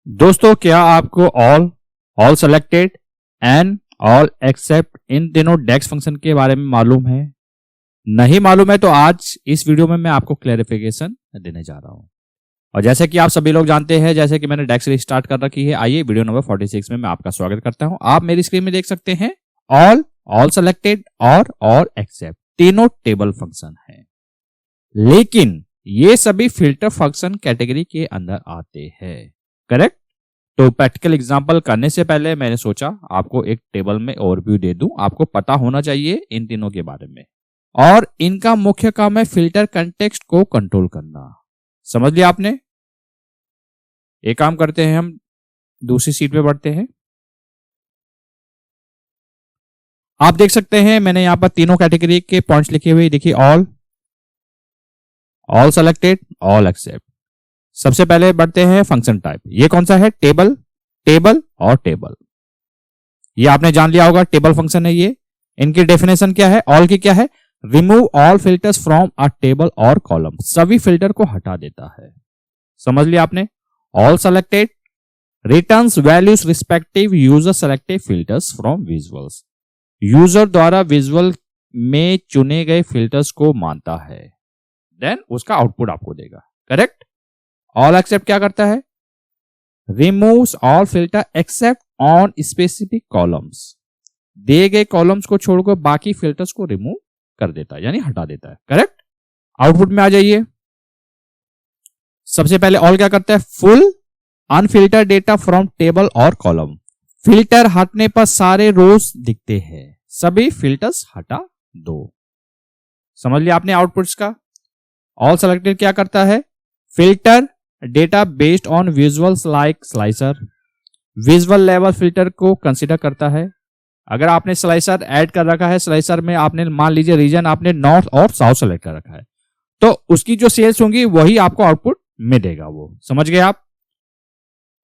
दोस्तों, क्या आपको all selected and all except इन तीनों डेक्स फंक्शन के बारे में मालूम है? नहीं मालूम है तो आज इस वीडियो में मैं आपको क्लैरिफिकेशन देने जा रहा हूं। और जैसे कि आप सभी लोग जानते हैं, जैसे कि मैंने डेक्स स्टार्ट कर रखी है, आइए वीडियो नंबर 46 में मैं आपका स्वागत करता हूं। आप मेरी स्क्रीन में देख सकते हैं ऑल सेलेक्टेड और ऑल एक्सेप्ट तीनों टेबल फंक्शन है, लेकिन ये सभी फिल्टर फंक्शन कैटेगरी के अंदर आते हैं। करेक्ट। तो प्रैक्टिकल एग्जांपल करने से पहले मैंने सोचा आपको एक टेबल में ओवरव्यू दे दूं। आपको पता होना चाहिए इन तीनों के बारे में, और इनका मुख्य काम है फिल्टर कंटेक्स्ट को कंट्रोल करना। समझ लिया आपने? एक काम करते हैं, हम दूसरी सीट पे बढ़ते हैं। आप देख सकते हैं मैंने यहां पर तीनों कैटेगरी के पॉइंट्स लिखे हुए। देखिए, ऑल सेलेक्टेड, ऑल एक्सेप्ट। सबसे पहले बढ़ते हैं फंक्शन टाइप। ये कौन सा है? टेबल और टेबल। ये आपने जान लिया होगा, टेबल फंक्शन है ये। इनकी डेफिनेशन क्या है? ऑल की क्या है? Remove all filters from a table और कॉलम। सभी फिल्टर को हटा देता है। समझ लिया आपने? All selected returns values respective user selected filters from visuals. User द्वारा विजुअल में चुने गए फिल्टर्स को मानता है, देन उसका आउटपुट आपको देगा। करेक्ट। ऑल एक्सेप्ट क्या करता है? Removes all filter except on specific columns. दिए गए कॉलम्स को छोड़कर बाकी फिल्टर्स को रिमूव कर देता है, यानी हटा देता है। करेक्ट। आउटपुट में आ जाइए। सबसे पहले ऑल क्या करता है? Full unfilter data from table और कॉलम। फिल्टर हटने पर सारे रोज दिखते हैं, सभी फिल्टर्स हटा दो। समझ लिया आपने आउटपुट्स का? ऑल सेलेक्टेड क्या करता है? Filter data based on visuals like slicer. Visual level filter को कंसीडर करता है। अगर आपने स्लाइसर ऐड कर रखा है, स्लाइसर में आपने मान लीजिए रीजन आपने नॉर्थ और साउथ सेलेक्ट कर रखा है, तो उसकी जो सेल्स होंगी वही आपको आउटपुट में देगा वो। समझ गए आप?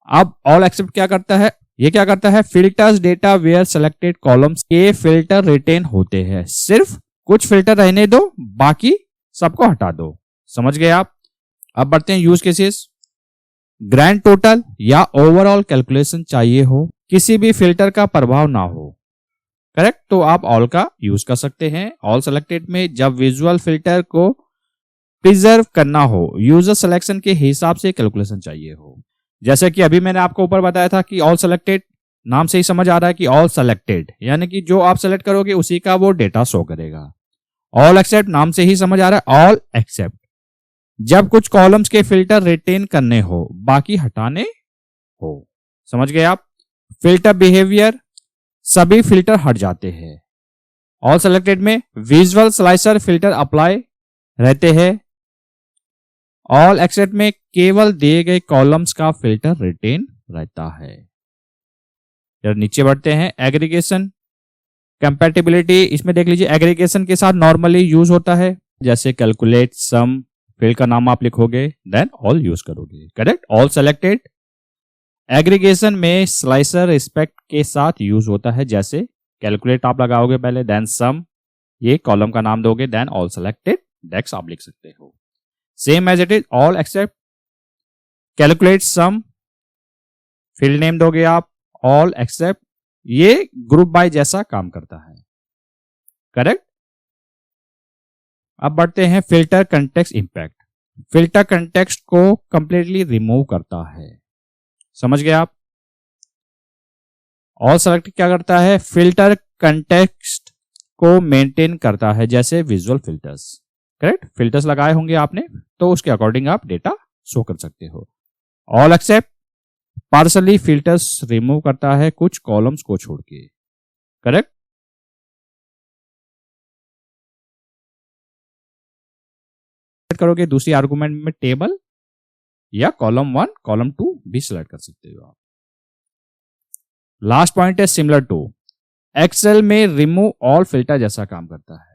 अब ऑल एक्सेप्ट क्या करता है? ये क्या करता है? Filters data where selected columns के फिल्टर रिटेन होते हैं। सिर्फ कुछ फिल्टर रहने दो, बाकी सबको हटा दो। समझ गए आप? अब बढ़ते हैं यूज केसेस। ग्रैंड टोटल या ओवरऑल कैलकुलेशन चाहिए हो, किसी भी फिल्टर का प्रभाव ना हो। करेक्ट। तो आप ऑल का यूज कर सकते हैं। ऑल सेलेक्टेड में जब विजुअल फिल्टर को प्रिजर्व करना हो, यूजर सिलेक्शन के हिसाब से कैलकुलेशन चाहिए हो। जैसे कि अभी मैंने आपको ऊपर बताया था कि ऑल सेलेक्टेड, नाम से ही समझ आ रहा है कि ऑल सेलेक्टेड यानी कि जो आप सेलेक्ट करोगे उसी का वो डेटा शो करेगा। ऑल एक्सेप्ट, नाम से ही समझ आ रहा है ऑल एक्सेप्ट, जब कुछ कॉलम्स के फिल्टर रिटेन करने हो, बाकी हटाने हो। समझ गए आप? फिल्टर बिहेवियर, सभी फिल्टर हट जाते हैं। ऑल सेलेक्टेड में विजुअल स्लाइसर फिल्टर अप्लाई रहते हैं। ऑल एक्सेप्ट में केवल दिए गए कॉलम्स का फिल्टर रिटेन रहता है। जब नीचे बढ़ते हैं, एग्रीगेशन कंपैटिबिलिटी। इसमें देख लीजिए, एग्रीगेशन के साथ नॉर्मली यूज होता है, जैसे कैलकुलेट सम, फील्ड का नाम आप लिखोगे, देन ऑल यूज करोगे। करेक्ट। ऑल सेलेक्टेड एग्रीगेशन में स्लाइसर रिस्पेक्ट के साथ यूज होता है, जैसे कैलकुलेट आप लगाओगे पहले, देन सम, ये कॉलम का नाम दोगे, देन ऑल सेलेक्टेड डेक्स आप लिख सकते हो। Same as it is all except, calculate sum, field name दोगे आप, ऑल एक्सेप्ट, ये ग्रुप बाय जैसा काम करता है। करेक्ट। अब बढ़ते हैं filter context impact. Filter context को कंप्लीटली रिमूव करता है। समझ गए आप? ऑल सेलेक्ट क्या करता है? फिल्टर कंटेक्स्ट को मेंटेन करता है, जैसे विजुअल फिल्टर्स। करेक्ट। फिल्टर्स लगाए होंगे आपने, तो उसके अकॉर्डिंग आप डेटा शो कर सकते हो। All except partially filters remove करता है, कुछ कॉलम्स को छोड़ के। करेक्ट। करोगे दूसरी आर्गुमेंट में टेबल या कॉलम 1 कॉलम 2 भी सिलेक्ट कर सकते हो आप। लास्ट पॉइंट है सिमिलर टू। एक्सेल में रिमूव ऑल फिल्टर जैसा काम करता है।